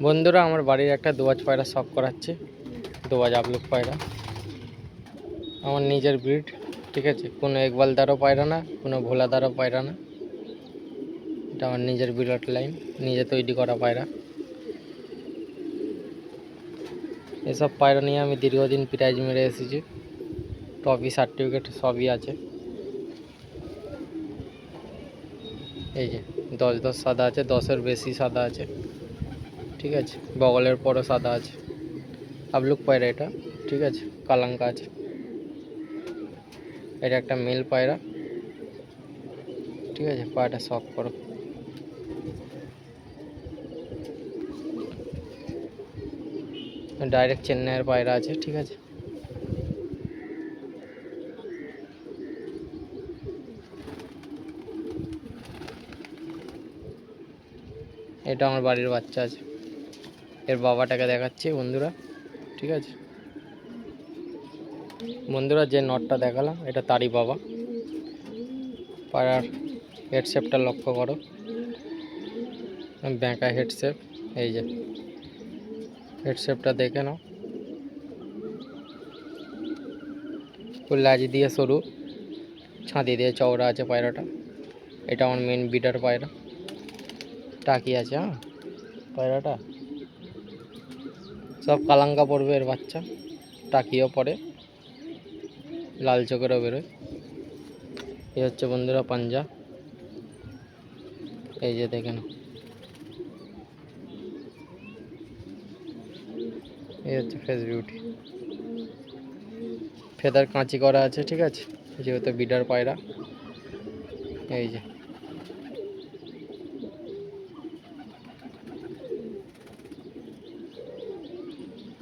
বন্ধুরা আমার বাড়ির একটা দোয়াজ পায়রা শখ করাচ্ছে। দোয়াজ আপলুক পায়রা আমার নিজের ব্রিড, ঠিক আছে। কোনো একবালদারও পায়রা না, কোনো ভোলাদারও পায়রা না, এটা আমার নিজের ব্রিড লাইন, নিজে তৈরি করা পায়রা। এসব পায়রা নিয়ে আমি দীর্ঘদিন প্রাইজ মেরে এসেছি, ট্রফি সার্টিফিকেট সবই আছে। এই যে 10-10 সাদা আছে, 10-এর বেশি সাদা আছে, ঠিক আছে। বগলের পরও সাদা আছে, আপলুক পায়রা এটা, ঠিক আছে। কালাঙ্কা আছে। এটা একটা মেল পায়রা, ঠিক আছে। পায়রাটা শখ করো। ডাইরেক্ট চেন্নাইয়ের পায়রা আছে, ঠিক আছে। এটা আমার বাড়ির বাচ্চা আছে, এর বাবাটাকে দেখাচ্ছি বন্ধুরা, ঠিক আছে। বন্ধুরা যে নটটা দেখালাম এটা তারই বাবা। পায়রার হেড শেপটা লক্ষ্য করো, ব্যাঁকা হেড শেপ। এই যে হেড শেপটা দেখে নাও, ল্যাজ দিয়ে সরু, ছাঁদি দিয়ে চওড়া আছে পায়রাটা। এটা আমার মেন বিডার পায়রা, টাকি আছে। হ্যাঁ, পায়রাটা সব কালাঙ্কা পড়বে, এর বাচ্চা টাকিও পড়ে, লাল চোখেরও বেরোয়। এই হচ্ছে বন্ধুরা পাঞ্জা, এই যে দেখে নাও। এই হচ্ছে ফেস বিউটি, ফেদার কাঁচি করা আছে, ঠিক আছে, যেহেতু বিডার পায়রা। এই যে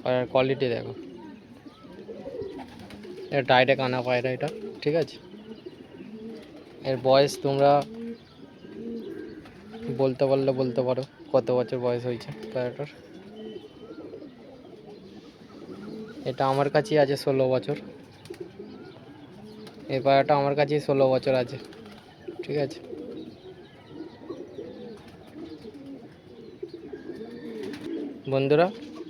পায়রার কোয়ালিটি দেখো, এটা ডাইরেক্ট আনা পায়রা এটা, ঠিক আছে। এর বয়স তোমরা বলতে পারলে বলতে পারো কত বছর বয়স হয়েছে পায়রাটার। এটা আমার কাছেই আছে 16 বছর, এই পায়রাটা আমার কাছেই 16 বছর আছে, ঠিক আছে। বন্ধুরা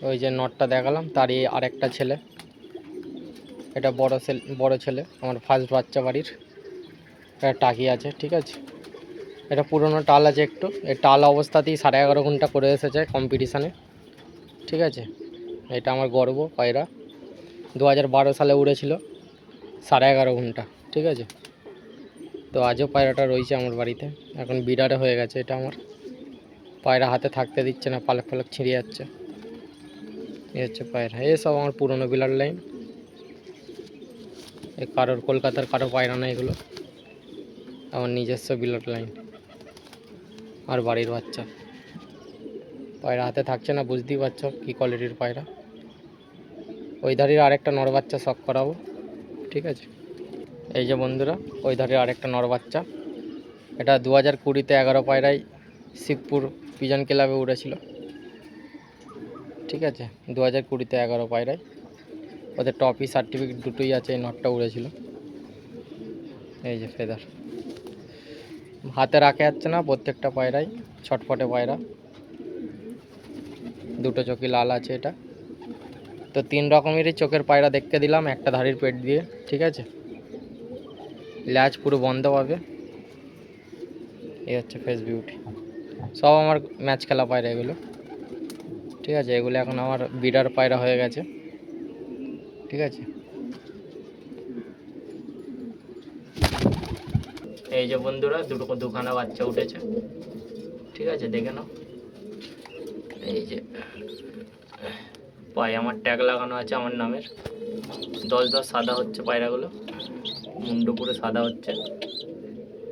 ওই যে নটটা দেখালাম তারই আরেকটা ছেলে, এটা বড় ছেলে, আমার ফার্স্ট বাচ্চা বাড়ির। এটা টাকি আছে, ঠিক আছে। এটা পুরনো টাল আছে একটু, এই টাল অবস্থাতেই 11.5 ঘন্টা করে এসেছে কম্পিটিশানে, ঠিক আছে। এটা আমার গর্ব পায়রা, 2012 সালে উড়েছিল 11.5 ঘন্টা, ঠিক আছে। তো আজও পায়রাটা রয়েছে আমার বাড়িতে, এখন বিডারে হয়ে গেছে এটা আমার। পায়রা হাতে থাকতে দিচ্ছে না, পালক পালক ছিঁড়ে যাচ্ছে। এই হচ্ছে পায়রা, এসব আমার পুরনো বিলার লাইন। এ কারোর কলকাতার কারো পায়রা না, এগুলো আমার নিজস্ব বিলার লাইন আর বাড়ির বাচ্চা। পায়রা হাতে থাকছে না, বুঝতেই পারছো কী কোয়ালিটির পায়রা। ওই ধারের আরেকটা নর বাচ্চা শখ করাবো, ঠিক আছে। এই যে বন্ধুরা ওই ধারের আরেকটা নর বাচ্চা, এটা 2020-তে 11 পায়রায় শিবপুর পিজন ক্লাবে উড়েছিল, ঠিক আছে। 2020-তে 11 পায়রায়, ওদের টপি সার্টিফিকেট দুটোই আছে। এই নটটা উড়েছিল। এই যে ফেদার হাতে রাখা যাচ্ছে না, প্রত্যেকটা পায়রাই ছটফটে পায়রা, দুটো চোখই লাল আছে এটা। তো 3 রকমেরই চোখের পায়রা দেখতে দিলাম একটা ধারির পেট দিয়ে, ঠিক আছে। ল্যাজ পুরো বন্ধ পাবে। এই হচ্ছে ফেস বিউটি, সব আমার ম্যাচ খেলা পায়রা এগুলো, ঠিক আছে। এগুলো এখন আমার বিডার পায়রা হয়ে গেছে, ঠিক আছে। এই যে বন্ধুরা দুখানা বাচ্চা উঠেছে, ঠিক আছে, দেখে নাও। এই যে পায়ে আমার ট্যাগ লাগানো আছে আমার নামের, 10-10 সাদা হচ্ছে পায়রাগুলো, মুন্ডু পুরো সাদা হচ্ছে,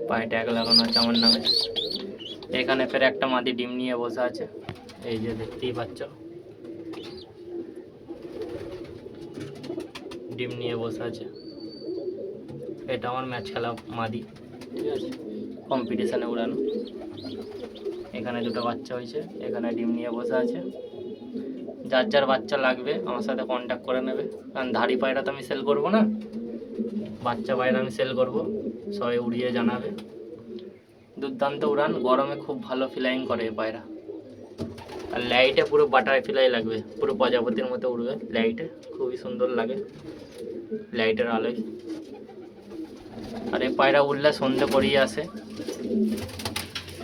পায়ে ট্যাগ লাগানো আছে আমার নামের। এখানে ফের একটা মাদি ডিম নিয়ে বসে আছে, এই যে দেখতেই পাচ্ছ, ডিম নিয়ে বসে আছে। এটা আমার ম্যাচ খেলা মাদি, ঠিক আছে, কম্পিটিশানে উড়ানো। এখানে দুটো বাচ্চা হয়েছে, এখানে ডিম নিয়ে বসে আছে। যার যার বাচ্চা লাগবে আমার সাথে কন্ট্যাক্ট করে নেবে, কারণ ধাড়ি পায়রা তো আমি সেল করবো না, বাচ্চা পায়রা আমি সেল করব। সবাই উড়িয়ে জানাবে। দুর্দান্ত উড়ান, গরমে খুব ভালো ফ্লাইং করে এই পায়রা। আর লাইটে পুরো বাটারফ্লাই লাগবে, পুরো প্রজাপতির মতো উড়বে লাইটে, খুবই সুন্দর লাগে লাইটের আলোয়। আর এই পায়রা উড়লে সন্ধে করিয়ে আসে,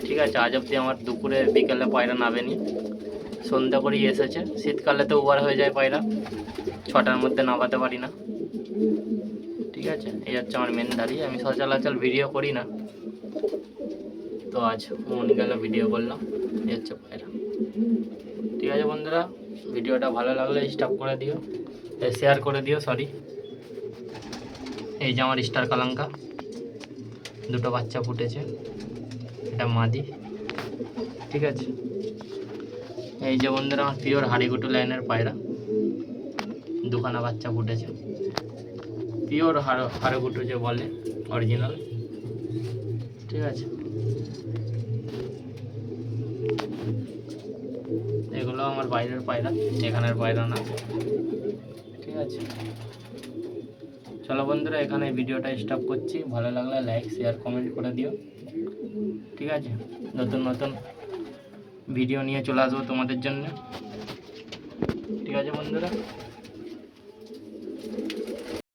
ঠিক আছে। আজ অব্দি আমার দুপুরে বিকেলে পায়রা নামেনি, সন্ধ্যা করেই এসেছে। শীতকালে তো ওভার হয়ে যায় পায়রা, 6টার মধ্যে নামাতে পারি না, ঠিক আছে। এই হচ্ছে আমার মেন দাঁড়িয়ে, আমি সচরাচর ভিডিও করি না, তো আজ মন গেল ভিডিও করলাম। এই হচ্ছে পায়রা, ঠিক আছে বন্ধুরা। ভিডিওটা ভালো লাগলে স্টপ করে দিও, শেয়ার করে দিও, সরি। এই যে আমার স্টার কালাঙ্কা, দুটো বাচ্চা ফুটেছে, এটা মাদি, ঠিক আছে। এই যে বন্ধুরা আমার পিওর হাড়িগুটু লাইনের পায়রা, দুখানা বাচ্চা ফুটেছে, পিওর হাড়গুটু যে বলে, অরিজিনাল, ঠিক আছে। এগুলো আমার বাইরের পায়রা, এখানের পায়রা না, ঠিক আছে। চলো বন্ধুরা, এখানে ভিডিওটা স্টপ করছি। ভালো লাগলে লাইক শেয়ার কমেন্ট করে দিও, ঠিক আছে। নতুন নতুন ভিডিও নিয়ে চলে আসবো তোমাদের জন্য, ঠিক আছে বন্ধুরা।